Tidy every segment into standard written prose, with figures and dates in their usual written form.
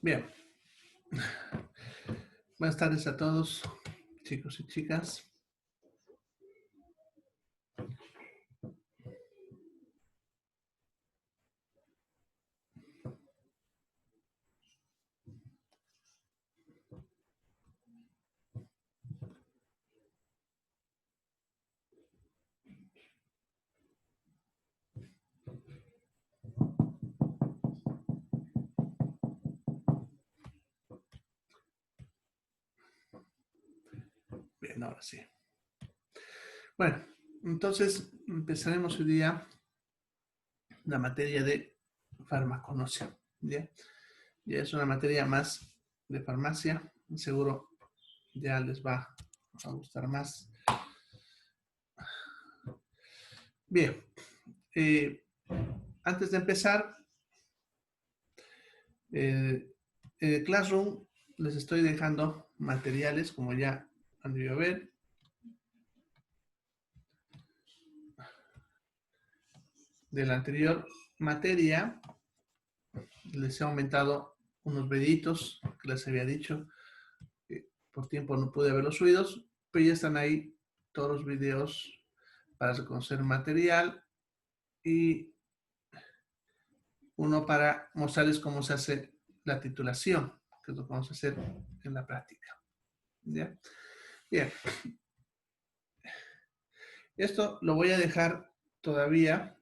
Bien. Buenas tardes a todos, chicos y chicas. Bien, ahora sí. Bueno, entonces empezaremos hoy día la materia de farmaconosia. ¿Ya? Ya es una materia más de farmacia. Seguro ya les va a gustar más. Bien. Antes de empezar, Classroom les estoy dejando materiales, como ya han debido ver. De la anterior materia, les he aumentado unos videitos que les había dicho. Por tiempo no pude verlos subidos, pero ya están ahí todos los videos para reconocer material y uno para mostrarles cómo se hace la titulación, que es lo que vamos a hacer en la práctica. ¿Ya? Bien. Esto lo voy a dejar todavía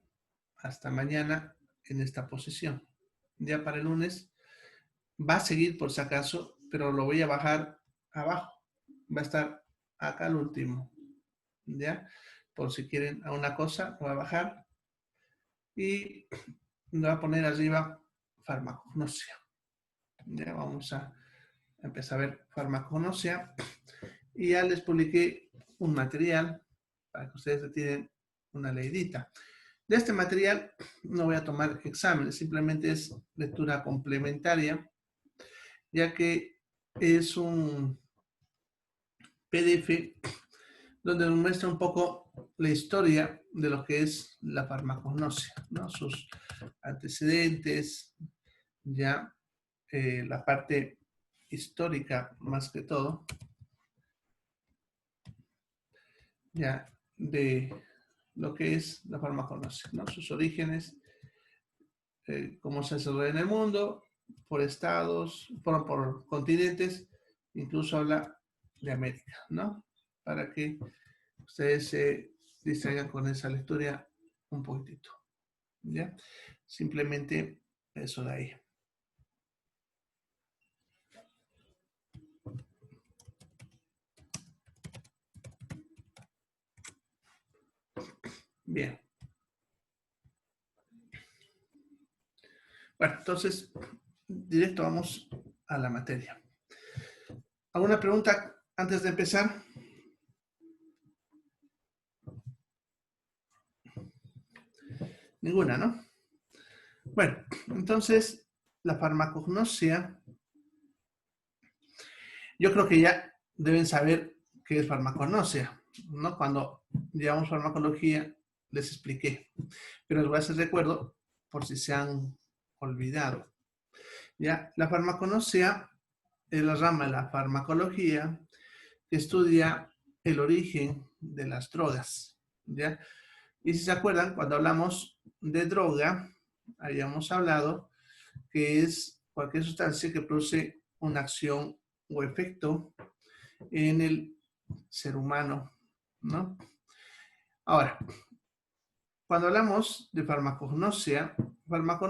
hasta mañana en esta posición. Ya para el lunes va a seguir por si acaso, pero lo voy a bajar abajo. Va a estar acá al último. ¿Ya? Por si quieren a una cosa, lo voy a bajar y lo voy a poner arriba farmacognosia. Ya vamos a empezar a ver farmacognosia y ya les publiqué un material para que ustedes tienen una leidita. De este material no voy a tomar exámenes, simplemente es lectura complementaria, ya que es un PDF donde nos muestra un poco la historia de lo que es la farmacognosia, ¿no? Sus antecedentes, ya la parte histórica más que todo, ya de lo que es la farmacognosia, ¿no? Sus orígenes, cómo se desarrolla en el mundo, por estados, por continentes, incluso habla de América, ¿no? Para que ustedes se distraigan con esa lectura un poquitito, ¿ya? Simplemente eso de ahí. Bien. Bueno, entonces, directo vamos a la materia. ¿Alguna pregunta antes de empezar? Ninguna, ¿no? Bueno, entonces, la farmacognosia, yo creo que ya deben saber qué es farmacognosia, ¿no? Cuando llevamos farmacología, les expliqué, pero les voy a hacer recuerdo por si se han olvidado. Ya, la farmacognosia es la rama de la farmacología que estudia el origen de las drogas, ¿ya? Y si se acuerdan, cuando hablamos de droga, habíamos hablado que es cualquier sustancia que produce una acción o efecto en el ser humano, ¿no? Ahora, cuando hablamos de farmacognosia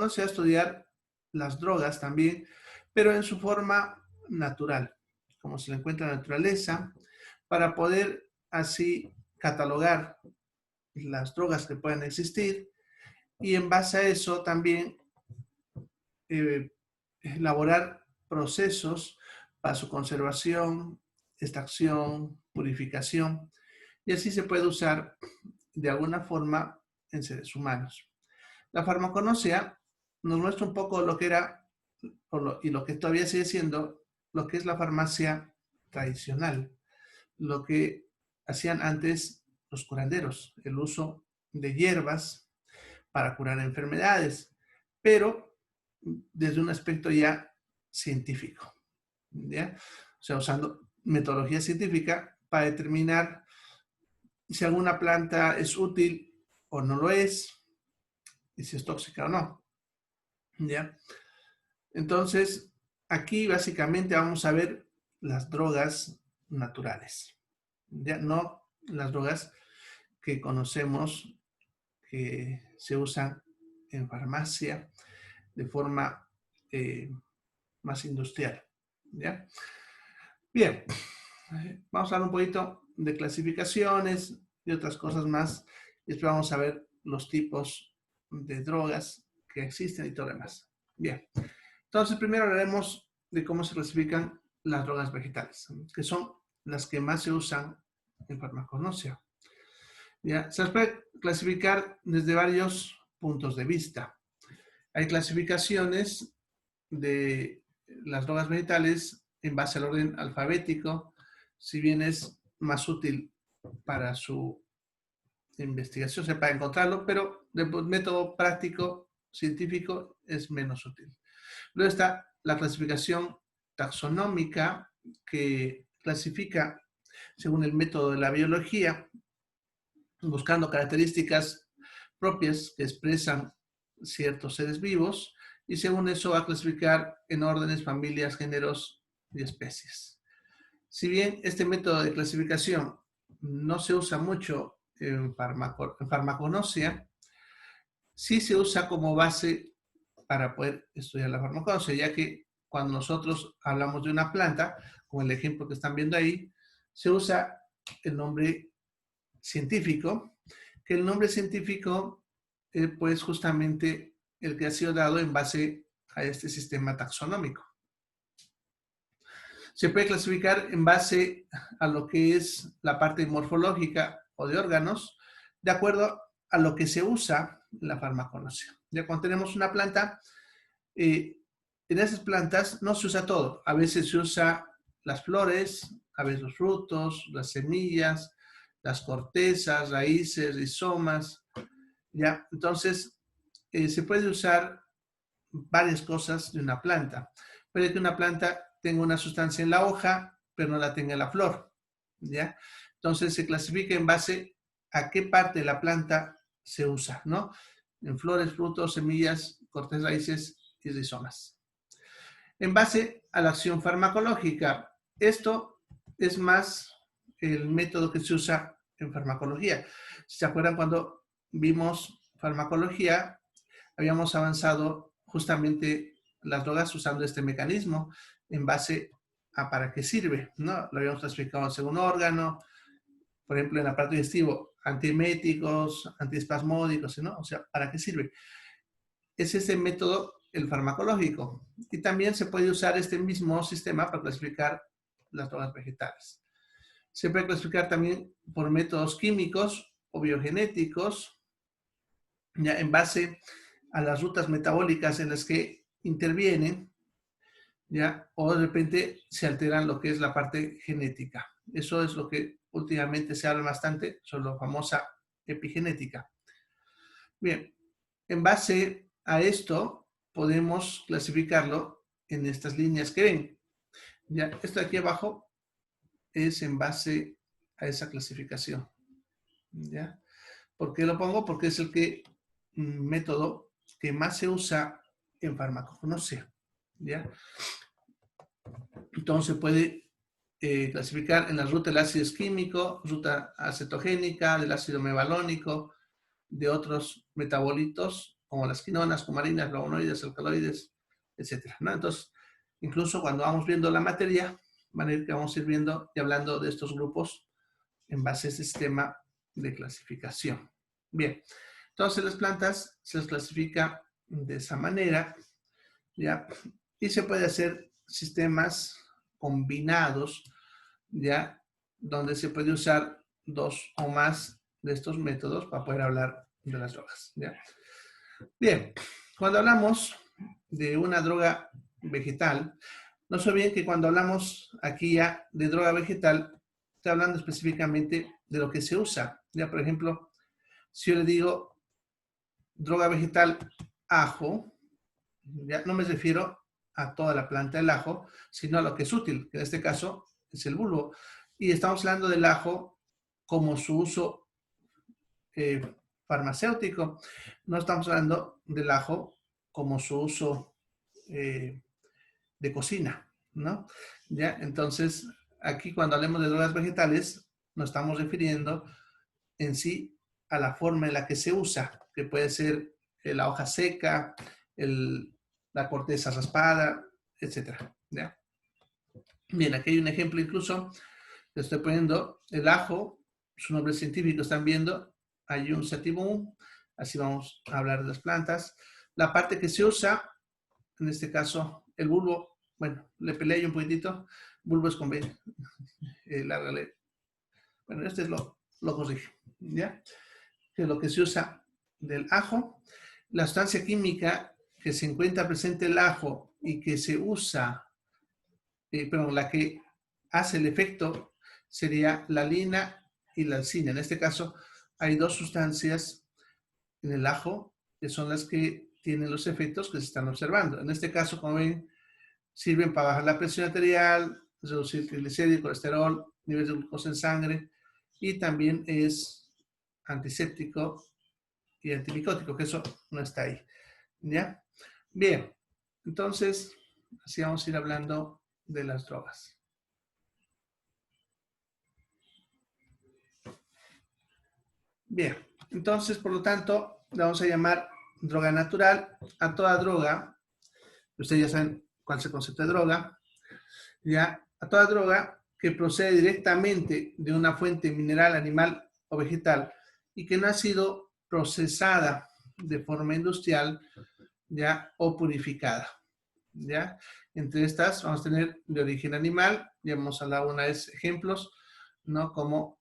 es estudiar las drogas también, pero en su forma natural, como se le encuentra en la naturaleza, para poder así catalogar las drogas que puedan existir y en base a eso también elaborar procesos para su conservación, extracción, purificación, y así se puede usar de alguna forma en seres humanos. La farmacognosia nos muestra un poco lo que era y lo que todavía sigue siendo lo que es la farmacia tradicional, lo que hacían antes los curanderos, el uso de hierbas para curar enfermedades, pero desde un aspecto ya científico, ¿ya? O sea, usando metodología científica para determinar si alguna planta es útil o no lo es, y si es tóxica o no, ¿ya? Entonces, aquí básicamente vamos a ver las drogas naturales, ¿ya? No las drogas que conocemos que se usan en farmacia de forma más industrial, ¿ya? Bien, vamos a hablar un poquito de clasificaciones y otras cosas más. Y después vamos a ver los tipos de drogas que existen y todo lo demás. Bien, entonces primero hablaremos de cómo se clasifican las drogas vegetales, que son las que más se usan en farmaconosia. ¿Ya? Se las puede clasificar desde varios puntos de vista. Hay clasificaciones de las drogas vegetales en base al orden alfabético, si bien es más útil para su investigación, o sea, para encontrarlo, pero de método práctico científico es menos útil. Luego está la clasificación taxonómica, que clasifica según el método de la biología, buscando características propias que expresan ciertos seres vivos, y según eso va a clasificar en órdenes, familias, géneros y especies. Si bien este método de clasificación no se usa mucho en farmaconosia, sí se usa como base para poder estudiar la farmaconosia, ya que cuando nosotros hablamos de una planta, como el ejemplo que están viendo ahí, se usa el nombre científico, que el nombre científico pues justamente el que ha sido dado en base a este sistema taxonómico. Se puede clasificar en base a lo que es la parte morfológica o de órganos, de acuerdo a lo que se usa en la farmaconosia. Ya cuando tenemos una planta, en esas plantas no se usa todo. A veces se usa las flores, a veces los frutos, las semillas, las cortezas, raíces, rizomas, ¿ya? Entonces, se puede usar varias cosas de una planta. Puede que una planta tenga una sustancia en la hoja, pero no la tenga en la flor, ¿ya? Entonces, se clasifica en base a qué parte de la planta se usa, ¿no? En flores, frutos, semillas, cortezas, raíces y rizomas. En base a la acción farmacológica, esto es más el método que se usa en farmacología. Si se acuerdan cuando vimos farmacología, habíamos avanzado justamente las drogas usando este mecanismo en base a para qué sirve, ¿no? Lo habíamos clasificado según órgano, por ejemplo, en el aparato digestivo, antieméticos, antiespasmódicos, ¿no? O sea, ¿para qué sirve? Es ese método el farmacológico. Y también se puede usar este mismo sistema para clasificar las drogas vegetales. Se puede clasificar también por métodos químicos o biogenéticos, ya en base a las rutas metabólicas en las que intervienen, ya, o de repente se alteran lo que es la parte genética. Eso es lo que últimamente se habla bastante sobre la famosa epigenética. Bien, en base a esto podemos clasificarlo en estas líneas que ven. Ya, esto de aquí abajo es en base a esa clasificación. ¿Ya? ¿Por qué lo pongo? Porque es el método que más se usa en farmacogenesia. ¿Ya? Entonces se puede clasificar en la ruta del ácido químico, ruta acetogénica, del ácido mevalónico, de otros metabolitos como las quinonas, cumarinas, flavonoides, alcaloides, etc. ¿no? Entonces, incluso cuando vamos viendo la materia, van a ir que vamos a ir viendo y hablando de estos grupos en base a ese sistema de clasificación. Bien, entonces las plantas se las clasifica de esa manera, ¿ya? Y se puede hacer sistemas combinados, ¿ya? Donde se puede usar dos o más de estos métodos para poder hablar de las drogas, ¿ya? Bien, cuando hablamos de una droga vegetal, no se olviden que cuando hablamos aquí ya de droga vegetal, estoy hablando específicamente de lo que se usa. Ya, por ejemplo, si yo le digo droga vegetal ajo, ya no me refiero a toda la planta del ajo, sino a lo que es útil, que en este caso es el bulbo. Y estamos hablando del ajo como su uso eh, farmacéutico. No estamos hablando del ajo como su uso eh, de cocina, ¿no? ¿Ya? Entonces, aquí cuando hablemos de drogas vegetales, nos estamos refiriendo en sí a la forma en la que se usa, que puede ser la hoja seca, la corteza raspada, etcétera. ¿Ya? Bien, aquí hay un ejemplo incluso, le estoy poniendo el ajo, su nombre científico, están viendo, Ayllus sativum, así vamos a hablar de las plantas. La parte que se usa, en este caso, el bulbo, bueno, le peleé un poquitito, bulbo es con B, lárgale. Bueno, este es lo corrige, ¿ya? Que es lo que se usa del ajo. La sustancia química que se encuentra presente en el ajo y que se usa, perdón, la que hace el efecto sería la lina y la alcina. En este caso, hay dos sustancias en el ajo que son las que tienen los efectos que se están observando. En este caso, como ven, sirven para bajar la presión arterial, reducir triglicéridos, colesterol, niveles de glucosa en sangre y también es antiséptico y antimicótico, que eso no está ahí. ¿Ya? Bien, entonces, así vamos a ir hablando de las drogas. Bien, entonces, por lo tanto, le vamos a llamar droga natural a toda droga. Ustedes ya saben cuál es el concepto de droga. Ya, a toda droga que procede directamente de una fuente mineral, animal o vegetal y que no ha sido procesada de forma industrial, ya, o purificada. ¿Ya? Entre estas vamos a tener de origen animal, ya hemos hablado una vez ejemplos, ¿no? Como,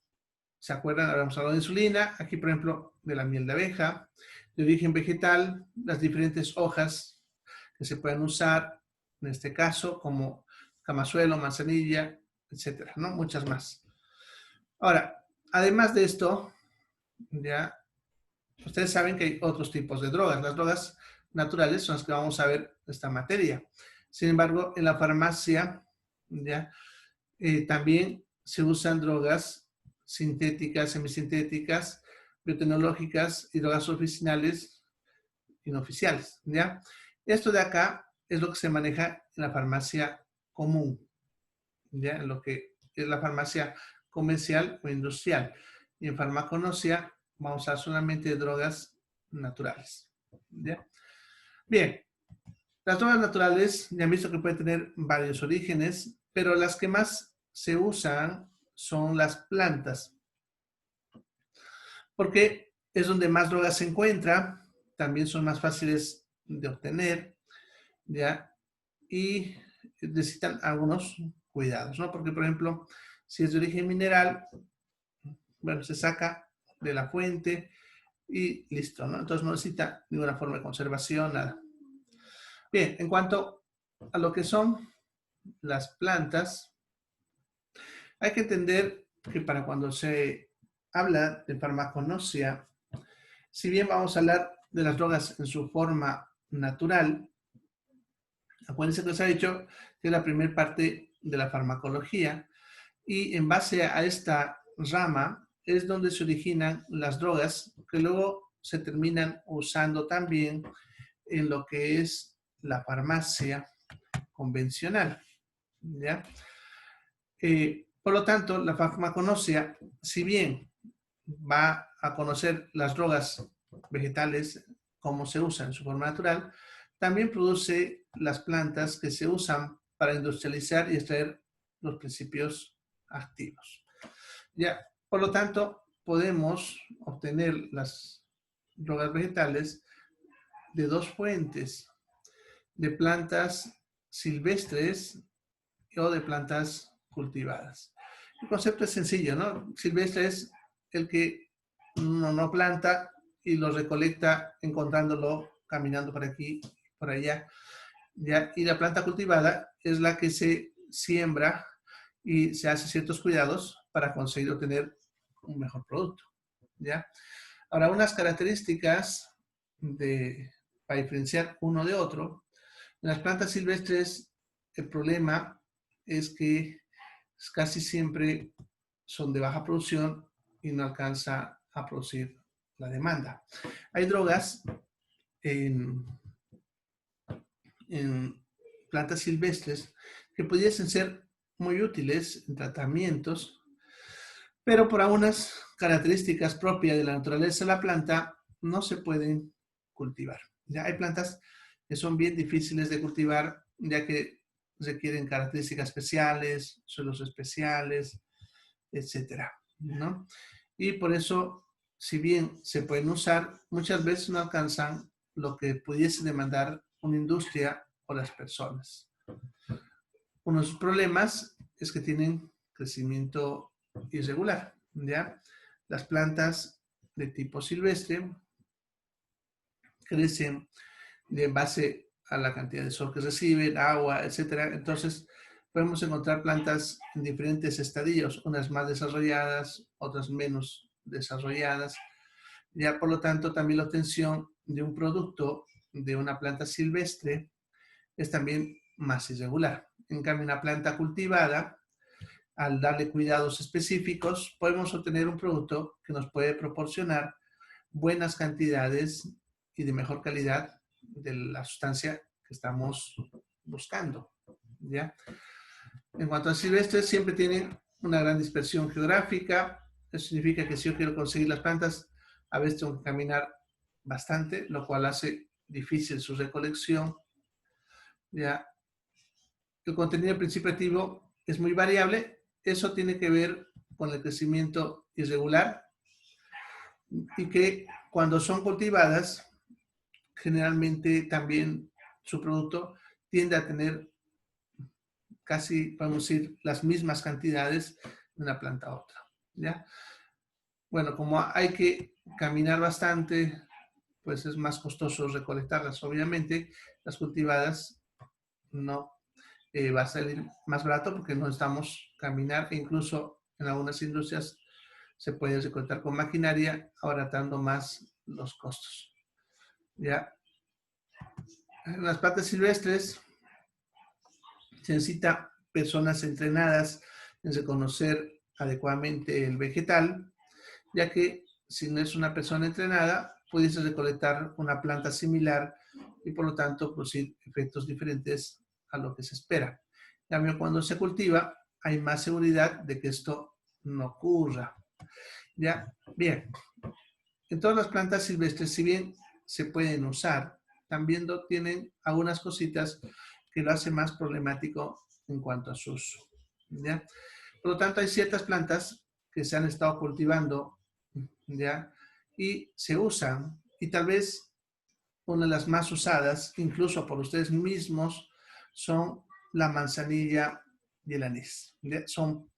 ¿se acuerdan? Habíamos hablado de insulina, aquí por ejemplo de la miel de abeja, de origen vegetal, las diferentes hojas que se pueden usar, en este caso, como camazuelo, manzanilla, etcétera, ¿no? Muchas más. Ahora, además de esto, ya, ustedes saben que hay otros tipos de drogas. Las drogas naturales son las que vamos a ver esta materia. Sin embargo, en la farmacia, ya, también se usan drogas sintéticas, semisintéticas, biotecnológicas y drogas oficinales inoficiales, ¿ya? Esto de acá es lo que se maneja en la farmacia común, ¿ya? En lo que es la farmacia comercial o industrial. Y en farmaconosia vamos a usar solamente drogas naturales, ¿ya? Bien, las drogas naturales ya han visto que pueden tener varios orígenes, pero las que más se usan son las plantas, porque es donde más drogas se encuentra, también son más fáciles de obtener, ¿ya? Y necesitan algunos cuidados, ¿no? Porque, por ejemplo, si es de origen mineral, bueno, se saca de la fuente y listo, ¿no? Entonces no necesita ninguna forma de conservación, nada. Bien, en cuanto a lo que son las plantas, hay que entender que para cuando se habla de farmaconosia, si bien vamos a hablar de las drogas en su forma natural, acuérdense que se ha dicho que es la primera parte de la farmacología y en base a esta rama es donde se originan las drogas que luego se terminan usando también en lo que es la farmacia convencional, ¿ya? Por lo tanto, la farmaconosia, si bien va a conocer las drogas vegetales, cómo se usan en su forma natural, también produce las plantas que se usan para industrializar y extraer los principios activos. Ya, por lo tanto, podemos obtener las drogas vegetales de dos fuentes, de plantas silvestres o de plantas cultivadas. El concepto es sencillo, ¿no? Silvestre es el que uno no planta y lo recolecta encontrándolo caminando por aquí, por allá. ¿Ya? Y la planta cultivada es la que se siembra y se hace ciertos cuidados para conseguir obtener un mejor producto. ¿Ya? Ahora, unas características para diferenciar uno de otro, En las plantas silvestres, el problema es que casi siempre son de baja producción y no alcanza a producir la demanda. Hay drogas en plantas silvestres que pudiesen ser muy útiles en tratamientos, pero por algunas características propias de la naturaleza de la planta no se pueden cultivar. Ya hay plantas que son bien difíciles de cultivar, ya que requieren características especiales, suelos especiales, etcétera, ¿no? Y por eso, si bien se pueden usar, muchas veces no alcanzan lo que pudiese demandar una industria o las personas. Unos problemas es que tienen crecimiento irregular, ¿ya? Las plantas de tipo silvestre crecen de base a la cantidad de sol que reciben, agua, etcétera. Entonces, podemos encontrar plantas en diferentes estadios, unas más desarrolladas, otras menos desarrolladas. Ya, por lo tanto, también la obtención de un producto de una planta silvestre es también más irregular. En cambio, una planta cultivada, al darle cuidados específicos, podemos obtener un producto que nos puede proporcionar buenas cantidades y de mejor calidad de la sustancia que estamos buscando, ¿ya? En cuanto a silvestres, siempre tienen una gran dispersión geográfica. Eso significa que si yo quiero conseguir las plantas, a veces tengo que caminar bastante, lo cual hace difícil su recolección, ¿ya? El contenido del principio activo es muy variable. Eso tiene que ver con el crecimiento irregular y que cuando son cultivadas, generalmente también su producto tiende a tener casi, podemos decir, las mismas cantidades de una planta a otra, ¿ya? Bueno, como hay que caminar bastante, pues es más costoso recolectarlas. Obviamente, las cultivadas no va a salir más barato porque no necesitamos caminar e incluso en algunas industrias se puede recolectar con maquinaria, abaratando más los costos. ¿Ya? En las plantas silvestres se necesita personas entrenadas en reconocer adecuadamente el vegetal, ya que si no es una persona entrenada, pudiese recolectar una planta similar y por lo tanto producir efectos diferentes a lo que se espera. En cambio, cuando se cultiva, hay más seguridad de que esto no ocurra. ¿Ya? Bien. En todas las plantas silvestres, si bien se pueden usar, también tienen algunas cositas que lo hacen más problemático en cuanto a su uso. ¿Ya? Por lo tanto, hay ciertas plantas que se han estado cultivando, ¿ya? Y se usan, y tal vez una de las más usadas, incluso por ustedes mismos, son la manzanilla y el anís. ¿Ya? Son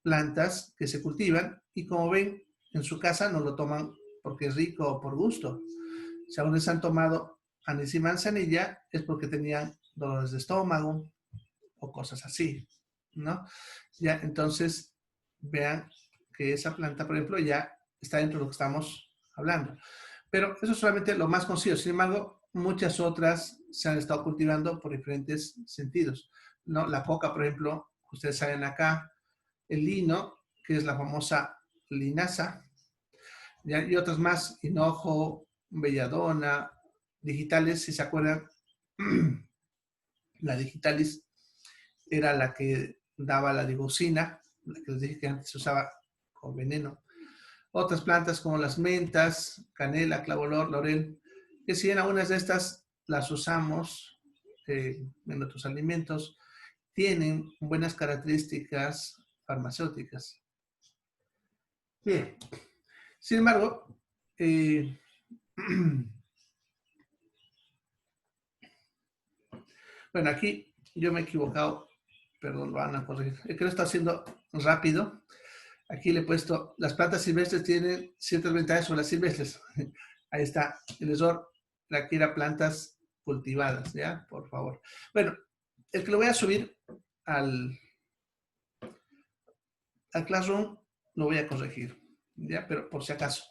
plantas que se cultivan y como ven, en su casa no lo toman porque es rico o por gusto. Si aún les han tomado anís y manzanilla es porque tenían dolores de estómago o cosas así, ¿no? Ya, entonces, vean que esa planta, por ejemplo, ya está dentro de lo que estamos hablando. Pero eso es solamente lo más conocido. Sin embargo, muchas otras se han estado cultivando por diferentes sentidos, ¿no? La coca, por ejemplo, ustedes saben acá, el lino, que es la famosa linaza, ¿ya? Y otras más, hinojo, belladona, digitales, si se acuerdan, la digitalis era la que daba la digosina, la que les dije que antes se usaba con veneno. Otras plantas como las mentas, canela, clavolor, laurel, que si bien algunas de estas las usamos en otros alimentos, tienen buenas características farmacéuticas. Bien, sin embargo, bueno, aquí yo me he equivocado, perdón, lo van a corregir. Es que lo está haciendo rápido. Aquí le he puesto, las plantas silvestres tienen ciertas ventajas sobre las silvestres. Ahí está, el error, aquí era plantas cultivadas, ¿ya? Por favor. Bueno, el que lo voy a subir al Classroom, lo voy a corregir, ¿ya? Pero por si acaso.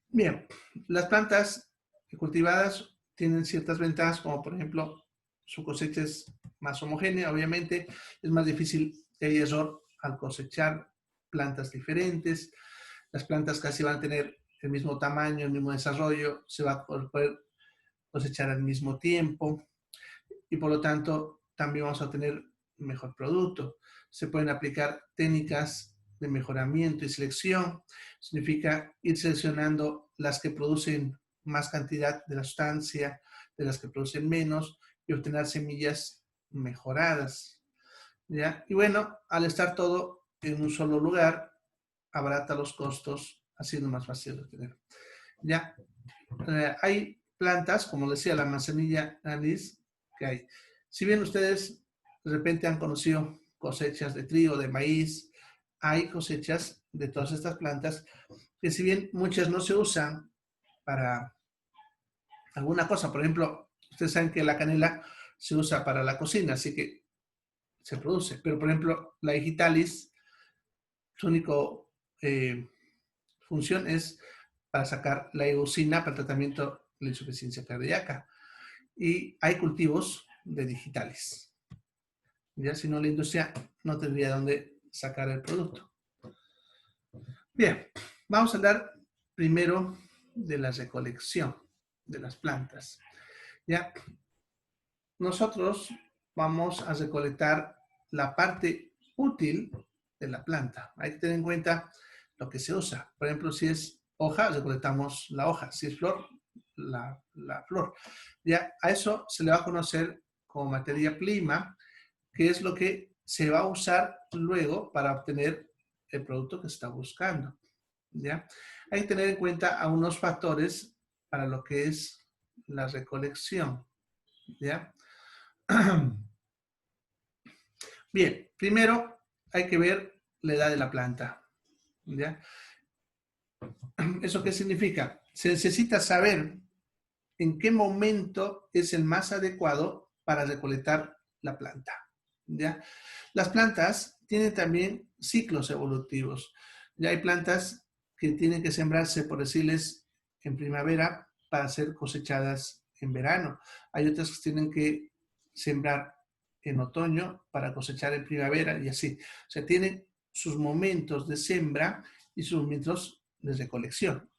Bien, las plantas cultivadas tienen ciertas ventajas, como por ejemplo su cosecha es más homogénea, obviamente es más difícil que haya error al cosechar plantas diferentes. Las plantas casi van a tener el mismo tamaño, el mismo desarrollo, se va a poder cosechar al mismo tiempo y por lo tanto también vamos a tener mejor producto. Se pueden aplicar técnicas de mejoramiento y selección. Significa ir seleccionando las que producen más cantidad de la sustancia, de las que producen menos y obtener semillas mejoradas. ¿Ya? Y bueno, al estar todo en un solo lugar, abarata los costos, haciendo más fácil de obtener. ¿Ya? Hay plantas, como decía, la manzanilla anís, que hay. Si bien ustedes de repente han conocido cosechas de trigo, de maíz, hay cosechas de todas estas plantas que si bien muchas no se usan para alguna cosa, por ejemplo, ustedes saben que la canela se usa para la cocina, así que se produce, pero por ejemplo, la digitalis, su única función es para sacar la eosina para el tratamiento de la insuficiencia cardíaca. Y hay cultivos de digitales. Ya si no, la industria no tendría dónde sacar el producto. Bien, vamos a hablar primero de la recolección de las plantas. Ya, nosotros vamos a recolectar la parte útil de la planta. Hay que tener en cuenta lo que se usa. Por ejemplo, si es hoja, recolectamos la hoja. Si es flor, la flor. Ya, a eso se le va a conocer como materia prima, que es lo que se va a usar luego para obtener el producto que se está buscando. ¿Ya? Hay que tener en cuenta a unos factores para lo que es la recolección. ¿Ya? Bien, primero hay que ver la edad de la planta. ¿Ya? ¿Eso qué significa? Se necesita saber en qué momento es el más adecuado para recolectar la planta. ¿Ya? Las plantas tienen también ciclos evolutivos. Ya hay plantas que tienen que sembrarse, por decirles, en primavera para ser cosechadas en verano. Hay otras que tienen que sembrar en otoño para cosechar en primavera y así. O sea, tienen sus momentos de siembra y sus momentos de recolección.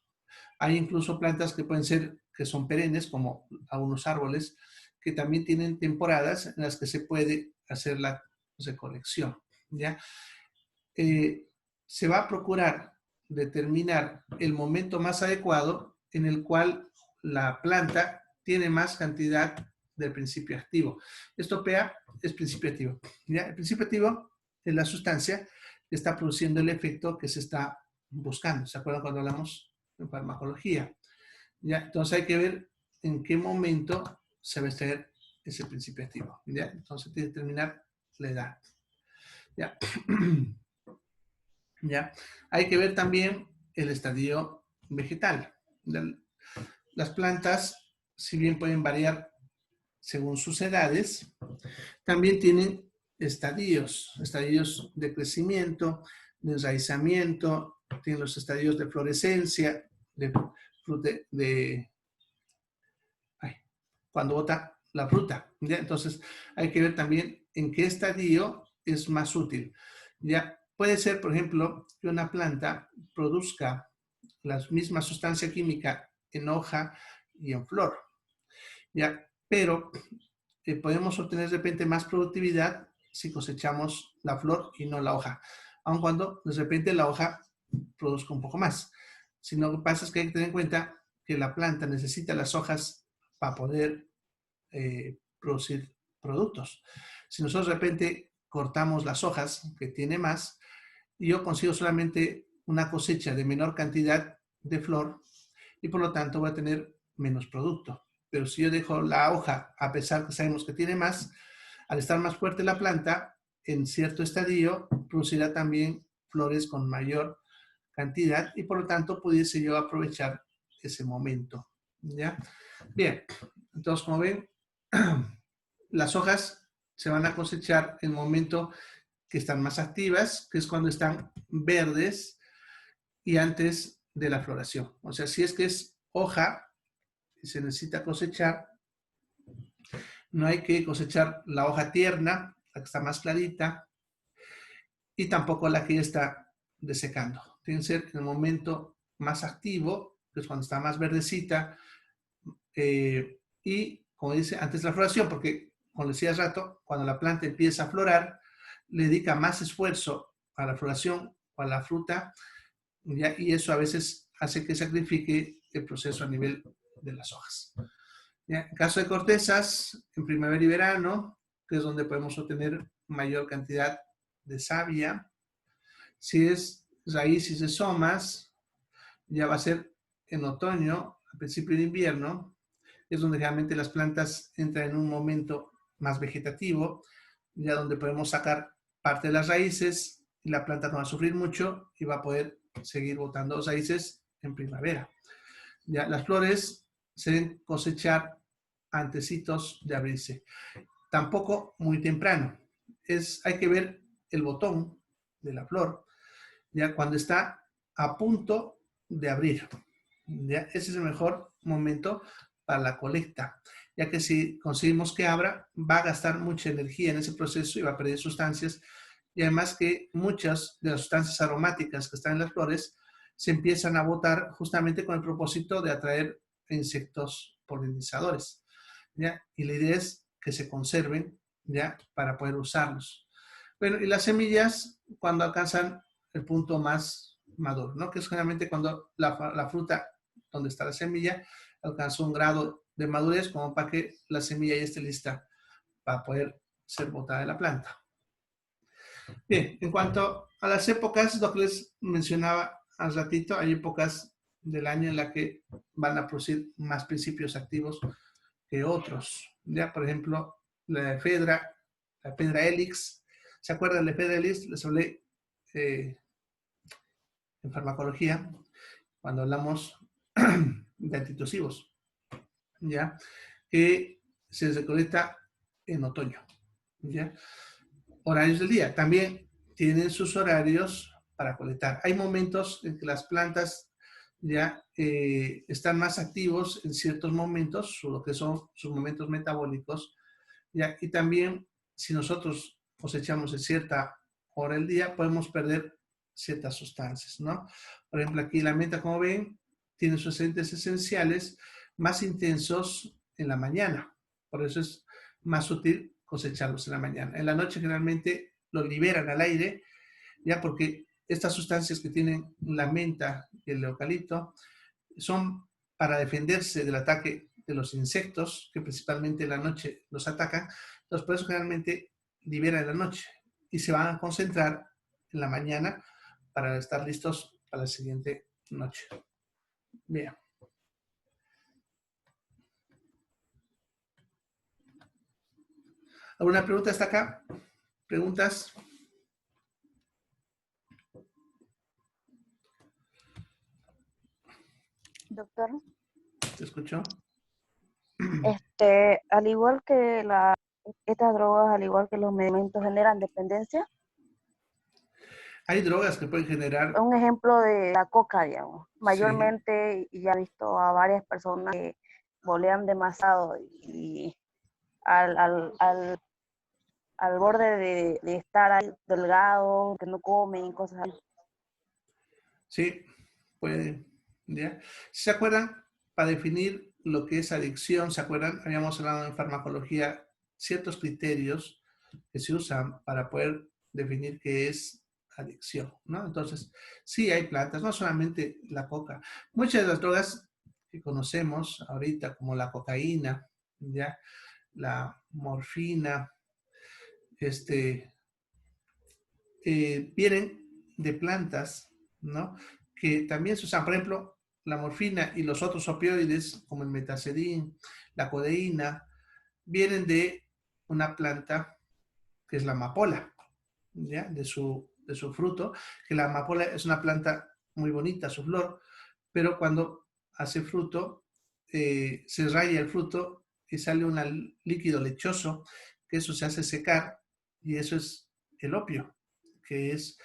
Hay incluso plantas que pueden ser, que son perennes, como algunos árboles, que también tienen temporadas en las que se puede hacer la recolección. ¿Ya? Se va a procurar determinar el momento más adecuado en el cual la planta tiene más cantidad del principio activo. Esto PA es principio activo. ¿Ya? El principio activo es la sustancia que está produciendo el efecto que se está buscando. ¿Se acuerdan cuando hablamos de farmacología? ¿Ya? Entonces hay que ver en qué momento se va a extraer ese principio activo. ¿Ya? Entonces hay que determinar la edad. ¿Ya? ¿Ya? Hay que ver también el estadio vegetal. Las plantas, si bien pueden variar según sus edades, también tienen estadios de crecimiento, de enraizamiento, tienen los estadios de florescencia, cuando bota la fruta. ¿Ya? Entonces, hay que ver también en qué estadio es más útil. ¿Ya? Puede ser, por ejemplo, que una planta produzca la misma sustancia química en hoja y en flor. ¿Ya? Pero podemos obtener de repente más productividad si cosechamos la flor y no la hoja, aun cuando de repente la hoja produzca un poco más. Si no, lo que pasa es que hay que tener en cuenta que la planta necesita las hojas para poder producir productos. Si nosotros de repente cortamos las hojas, que tiene más, y yo consigo solamente una cosecha de menor cantidad de flor y por lo tanto voy a tener menos producto. Pero si yo dejo la hoja, a pesar que sabemos que tiene más, al estar más fuerte la planta, en cierto estadio producirá también flores con mayor cantidad y por lo tanto pudiese yo aprovechar ese momento. ¿Ya? Bien, entonces como ven, las hojas se van a cosechar en el momento que están más activas, que es cuando están verdes y antes de la floración. O sea, si es que es hoja y se necesita cosechar, No hay que cosechar la hoja tierna, la que está más clarita, y tampoco la que ya está desecando. Tiene que ser en el momento más activo, que es cuando está más verdecita, y como dice, antes de la floración, porque como decía hace rato, cuando la planta empieza a florar, le dedica más esfuerzo a la floración o a la fruta, ¿ya? Y eso a veces hace que sacrifique el proceso a nivel de las hojas. ¿Ya? En caso de cortezas, en primavera y verano, que es donde podemos obtener mayor cantidad de savia. Si es raíces de somas, ya va a ser en otoño, a principio de invierno, es donde realmente las plantas entran en un momento más vegetativo, ya donde podemos sacar parte de las raíces y la planta no va a sufrir mucho y va a poder seguir botando raíces en primavera. Ya las flores se deben cosechar antecitos de abrirse. Tampoco muy temprano. Hay que ver el botón de la flor, ya cuando está a punto de abrir. ¿Ya? Ese es el mejor momento para la colecta, ya que si conseguimos que abra, va a gastar mucha energía en ese proceso y va a perder sustancias. Y además que muchas de las sustancias aromáticas que están en las flores se empiezan a botar justamente con el propósito de atraer insectos polinizadores. ¿Ya? Y la idea es que se conserven, ¿ya? Para poder usarlos. Bueno, y las semillas cuando alcanzan el punto más maduro, ¿no? Que es generalmente cuando la fruta donde está la semilla alcanza un grado de madurez como para que la semilla ya esté lista para poder ser botada de la planta. Bien, en cuanto a las épocas, lo que les mencionaba hace ratito, hay épocas del año en la que van a producir más principios activos que otros. Ya, por ejemplo, la ephedra helix. ¿Se acuerdan de la ephedra helix? Les hablé en farmacología cuando hablamos de antitusivos, ¿ya? Que se recolecta en otoño, ¿ya? Horarios del día. También tienen sus horarios para colectar. Hay momentos en que las plantas ya están más activos en ciertos momentos, lo que son sus momentos metabólicos, ¿ya? Y también si nosotros cosechamos en cierta hora del día, podemos perder ciertas sustancias, ¿no? Por ejemplo, aquí la menta, como ven, tiene sus aceites esenciales más intensos en la mañana. Por eso es más útil cosecharlos en la mañana. En la noche generalmente los liberan al aire, ya porque estas sustancias que tienen la menta y el eucalipto son para defenderse del ataque de los insectos, que principalmente en la noche los atacan. Entonces, por eso generalmente liberan en la noche y se van a concentrar en la mañana para estar listos para la siguiente noche. Bien. ¿Alguna pregunta hasta acá? ¿Preguntas? Doctor, ¿Te escucho? al igual que estas drogas, al igual que los medicamentos, generan dependencia. Hay drogas que pueden generar, Un ejemplo de la coca, digamos. sí, Mayormente ya he visto a varias personas que bolean demasiado y al, al, al, al borde de estar ahí delgado, que no comen y cosas así. sí, puede, ¿ya? ¿Se acuerdan? Para definir lo que es adicción, ¿se acuerdan? Habíamos hablado en farmacología ciertos criterios que se usan para poder definir qué es adicción, ¿no? Entonces, sí hay plantas, no solamente la coca. Muchas de las drogas que conocemos ahorita, como la cocaína, ¿ya? La morfina, este, vienen de plantas, ¿no? Que también se usan, por ejemplo, la morfina y los otros opioides, como el metacedín, la codeína, vienen de una planta que es la amapola, ¿ya? De su fruto, que la amapola es una planta muy bonita, su flor, pero cuando hace fruto, se raya el fruto y sale un líquido lechoso, que eso se hace secar y eso es el opio, que es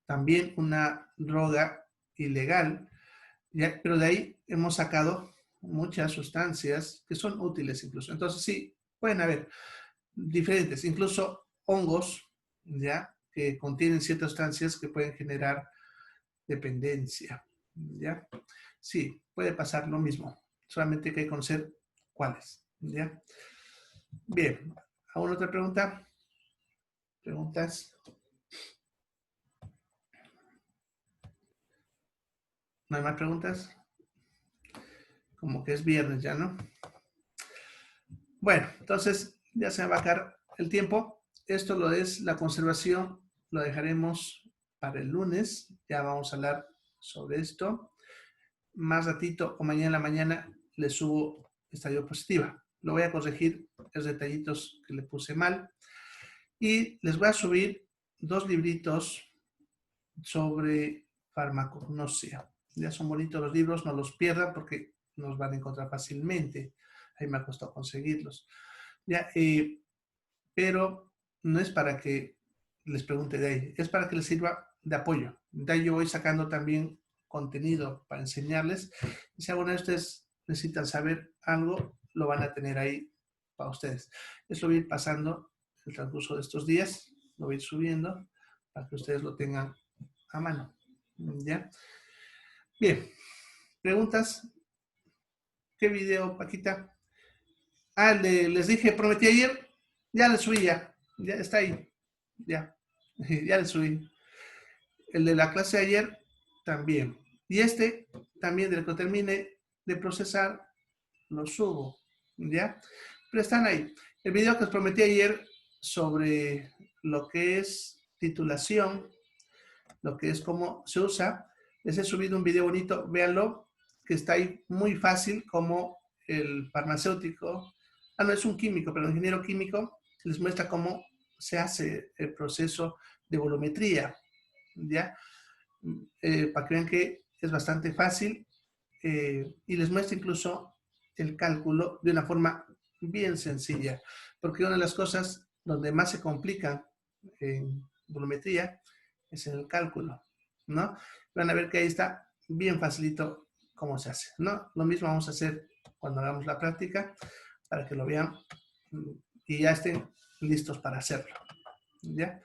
también una droga ilegal, ¿ya? Pero de ahí hemos sacado muchas sustancias que son útiles incluso. Entonces sí, pueden haber diferentes, incluso hongos, ¿ya? Que contienen ciertas sustancias que pueden generar dependencia, ¿ya? Sí, puede pasar lo mismo, solamente hay que conocer cuáles, ¿ya? Bien, ¿alguna otra pregunta? ¿Preguntas? ¿No hay más preguntas? Como que es viernes ya, ¿no? Bueno, entonces ya se va a acabar el tiempo. Esto lo es la conservación, lo dejaremos para el lunes. Ya vamos a hablar sobre esto. Más ratito o mañana en la mañana le subo estadio positiva. Lo voy a corregir los detallitos que le puse mal. Y les voy a subir 2 libritos sobre farmacognosia. Ya son bonitos los libros, no los pierdan porque nos van a encontrar fácilmente. Ahí me ha costado conseguirlos. Ya, pero no es para que les pregunte de ahí, es para que les sirva de apoyo. De ahí yo voy sacando también contenido para enseñarles. Y si alguno de ustedes necesitan saber algo, lo van a tener ahí para ustedes. Eso voy a ir pasando el transcurso de estos días, lo voy a ir subiendo para que ustedes lo tengan a mano. ¿Ya? Bien. ¿Preguntas? ¿Qué video, Paquita? Ah, les dije, prometí ayer, ya le subí ya está ahí, ya, ya le subí. El de la clase de ayer también. Y este también, del que termine de procesar, lo subo, ¿ya? Pero están ahí. El video que os prometí ayer sobre lo que es titulación, lo que es cómo se usa, les he subido un video bonito, véanlo, que está ahí muy fácil, como el farmacéutico, no es un químico, pero el ingeniero químico les muestra cómo se hace el proceso de volumetría, ¿ya? Para que vean que es bastante fácil y les muestra incluso el cálculo de una forma bien sencilla, porque una de las cosas donde más se complican en volumetría es en el cálculo, ¿no? Van a ver que ahí está bien facilito cómo se hace, ¿no? Lo mismo vamos a hacer cuando hagamos la práctica para que lo vean y ya estén listos para hacerlo, ¿ya?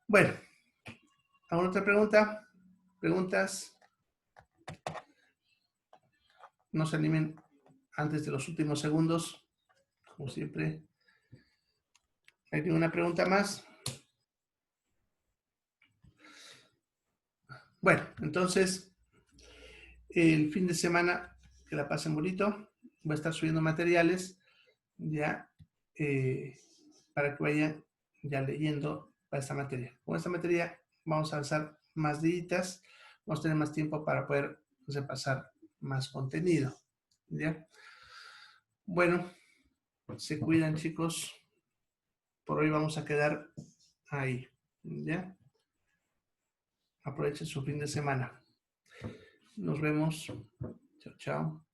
Bueno, ¿alguna otra pregunta? ¿Preguntas? No se animen antes de los últimos segundos, como siempre. ¿Hay ninguna pregunta más? Bueno, entonces, el fin de semana, que la pasen bonito. Voy a estar subiendo materiales ya para que vayan ya leyendo para esta materia. Con esta materia vamos a avanzar más días, vamos a tener más tiempo para poder repasar más contenido. ¿Ya? Bueno, se cuidan, chicos. Por hoy vamos a quedar ahí. ¿Ya? Aprovechen su fin de semana. Nos vemos. Chao, chao.